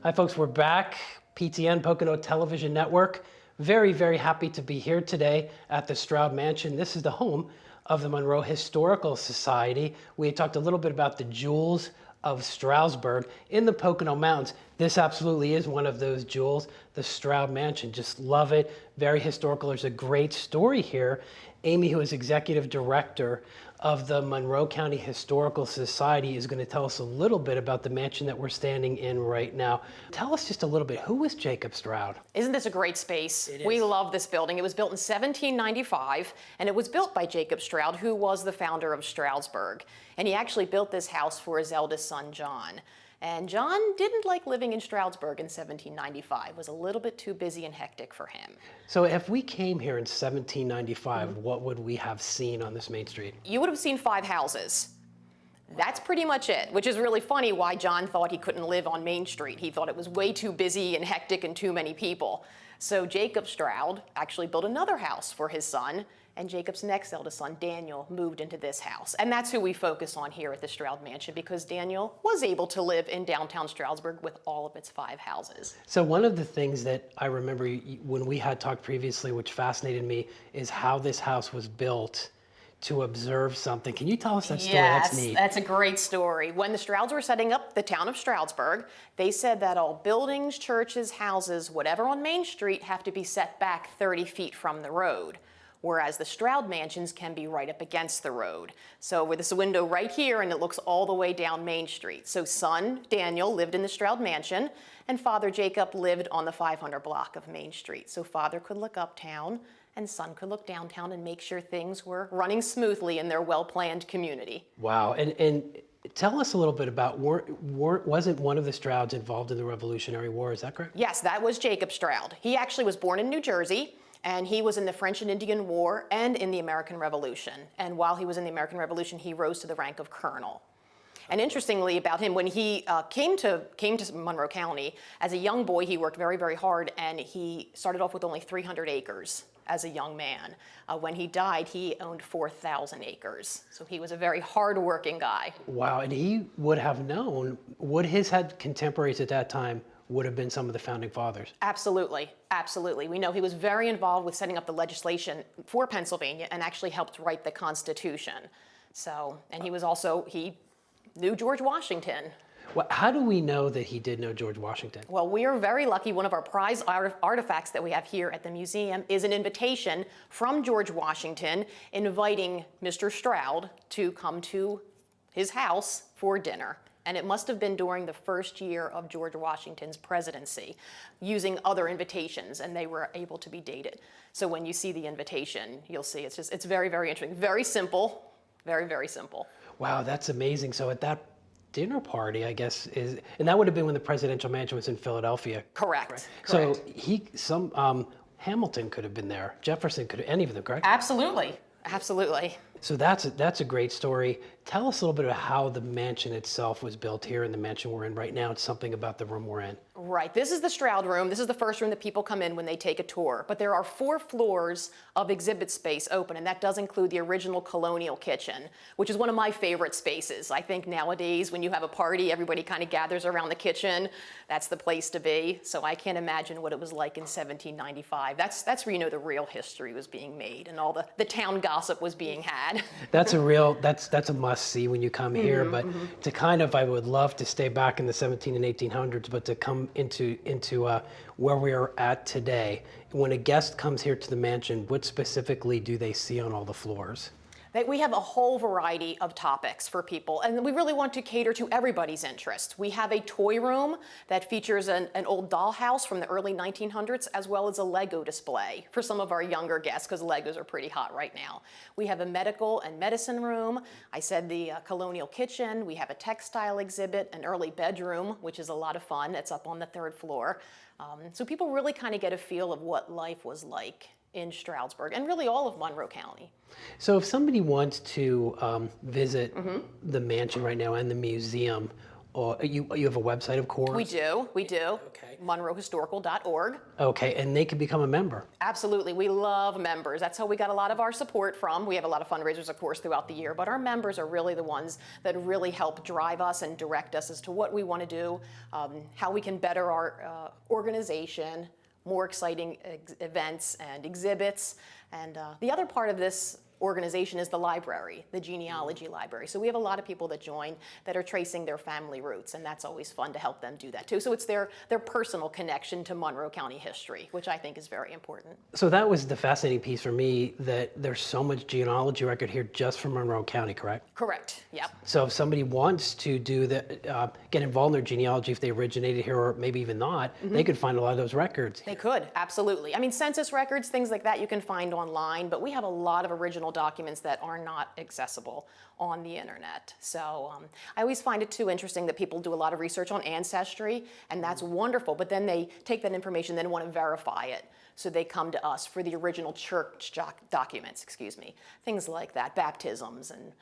Hi folks, we're back. PTN, Pocono Television Network. Very, very happy to be here today at the Stroud Mansion. This is the home of the Monroe Historical Society. We had talked a little bit about the jewels of Stroudsburg in the Pocono Mountains. This absolutely is one of those jewels, the Stroud Mansion. Just love it. Very historical. There's a great story here. Amy, who is executive director of the Monroe County Historical Society, is going to tell us a little bit about the mansion that we're standing in right now. Tell us just a little bit, who was Jacob Stroud? Isn't this a great space? It is. We love this building. It was built in 1795, and it was built by Jacob Stroud, who was the founder of Stroudsburg. And he actually built this house for his eldest son, John. And John didn't like living in Stroudsburg in 1795. It was a little bit too busy and hectic for him. So if we came here in 1795, what would we have seen on this main street? You would have seen 5 houses. That's pretty much it, which is really funny why John thought he couldn't live on Main Street. He thought it was way too busy and hectic and too many people. So Jacob Stroud actually built another house for his son, and Jacob's next eldest son, Daniel, moved into this house. And that's who we focus on here at the Stroud Mansion, because Daniel was able to live in downtown Stroudsburg with all of its 5 houses. So one of the things that I remember when we had talked previously, which fascinated me, is how this house was built to observe something. Can you tell us that story? Yes, that's neat. That's a great story. When the Strouds were setting up the town of Stroudsburg, they said that all buildings, churches, houses, whatever on Main Street have to be set back 30 feet from the road, whereas the Stroud mansions can be right up against the road. So with this window right here, and it looks all the way down Main Street. So son Daniel lived in the Stroud mansion, and father Jacob lived on the 500 block of Main Street. So father could look uptown, and son could look downtown and make sure things were running smoothly in their well-planned community. Wow, and tell us a little bit about, wasn't one of the Strouds involved in the Revolutionary War, is that correct? Yes, that was Jacob Stroud. He actually was born in New Jersey, and he was in the French and Indian War and in the American Revolution. And while he was in the American Revolution, he rose to the rank of colonel. And interestingly about him, when he came to Monroe County, as a young boy, he worked very, very hard, and he started off with only 300 acres as a young man. When he died, he owned 4,000 acres. So he was a very hard-working guy. Wow, and he would have known, would his contemporaries at that time would have been some of the founding fathers? Absolutely, absolutely. We know he was very involved with setting up the legislation for Pennsylvania and actually helped write the Constitution. So, and he was also, he knew George Washington. Well, how do we know that he did know George Washington? Well, we are very lucky. One of our prize artifacts that we have here at the museum is an invitation from George Washington inviting Mr. Stroud to come to his house for dinner. And it must have been during the first year of George Washington's presidency, using other invitations, and they were able to be dated. So when you see the invitation, you'll see it's very, very interesting. Very simple, very, very simple. Wow, that's amazing. So at that dinner party, I guess, and that would have been when the presidential mansion was in Philadelphia. Correct. So Hamilton could have been there. Jefferson could have, any of them, correct? Absolutely, absolutely. So that's a great story. Tell us a little bit about how the mansion itself was built here in the mansion we're in right now. It's something about the room we're in. Right, this is the Stroud Room. This is the first room that people come in when they take a tour. But there are 4 floors of exhibit space open, and that does include the original colonial kitchen, which is one of my favorite spaces. I think nowadays when you have a party, everybody kind of gathers around the kitchen. That's the place to be. So I can't imagine what it was like in 1795. That's where you know the real history was being made and all the town gossip was being had. That's a must-see when you come here, but to kind of, I would love to stay back in the 17 and 1800s, but to come into where we are at today. When a guest comes here to the mansion, what specifically do they see on all the floors? We have a whole variety of topics for people, and we really want to cater to everybody's interest. We have a toy room that features an old dollhouse from the early 1900s, as well as a Lego display for some of our younger guests, because Legos are pretty hot right now. We have a medical and medicine room. I said the colonial kitchen. We have a textile exhibit, an early bedroom, which is a lot of fun. That's up on the 3rd floor. So people really kind of get a feel of what life was like in Stroudsburg, and really all of Monroe County. So if somebody wants to visit the mansion right now and the museum, Or you have a website, of course? We do. Okay. MonroeHistorical.org. Okay, and they can become a member. Absolutely. We love members. That's how we got a lot of our support from. We have a lot of fundraisers, of course, throughout the year, but our members are really the ones that really help drive us and direct us as to what we want to do, how we can better our organization, more exciting events and exhibits. And the other part of this organization is the library, the genealogy library. So we have a lot of people that join that are tracing their family roots, and that's always fun to help them do that too. So it's their personal connection to Monroe County history, which I think is very important. So that was the fascinating piece for me, that there's so much genealogy record here just from Monroe County, correct? Correct, yep. So if somebody wants to do that, get involved in their genealogy, if they originated here or maybe even not, they could find a lot of those records. They could, absolutely. I mean, census records, things like that you can find online, but we have a lot of original documents that are not accessible on the internet. So I always find it too interesting that people do a lot of research on ancestry, and that's wonderful, but then they take that information and want to verify it. So they come to us for the original church documents, things like that, baptisms and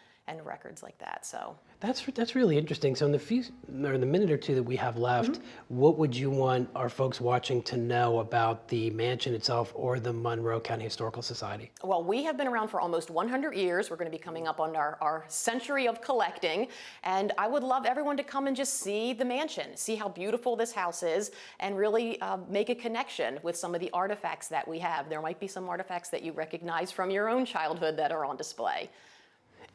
records like that. So That's really interesting. So in the minute or two that we have left, what would you want our folks watching to know about the mansion itself or the Monroe County Historical Society? well, we have been around for almost 100 years. We're going to be coming up on our century of collecting, and I would love everyone to come and just see the mansion, see how beautiful this house is, and really make a connection with some of the artifacts that we have. There might be some artifacts that you recognize from your own childhood that are on display.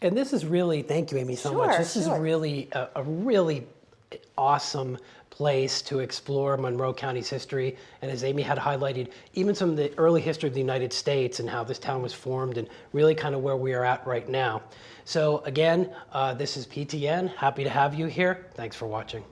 And this is really, thank you, Amy, so much. This is really a really awesome place to explore Monroe County's history. And as Amy had highlighted, even some of the early history of the United States and how this town was formed and really kind of where we are at right now. So again, this is PTN. Happy to have you here. Thanks for watching.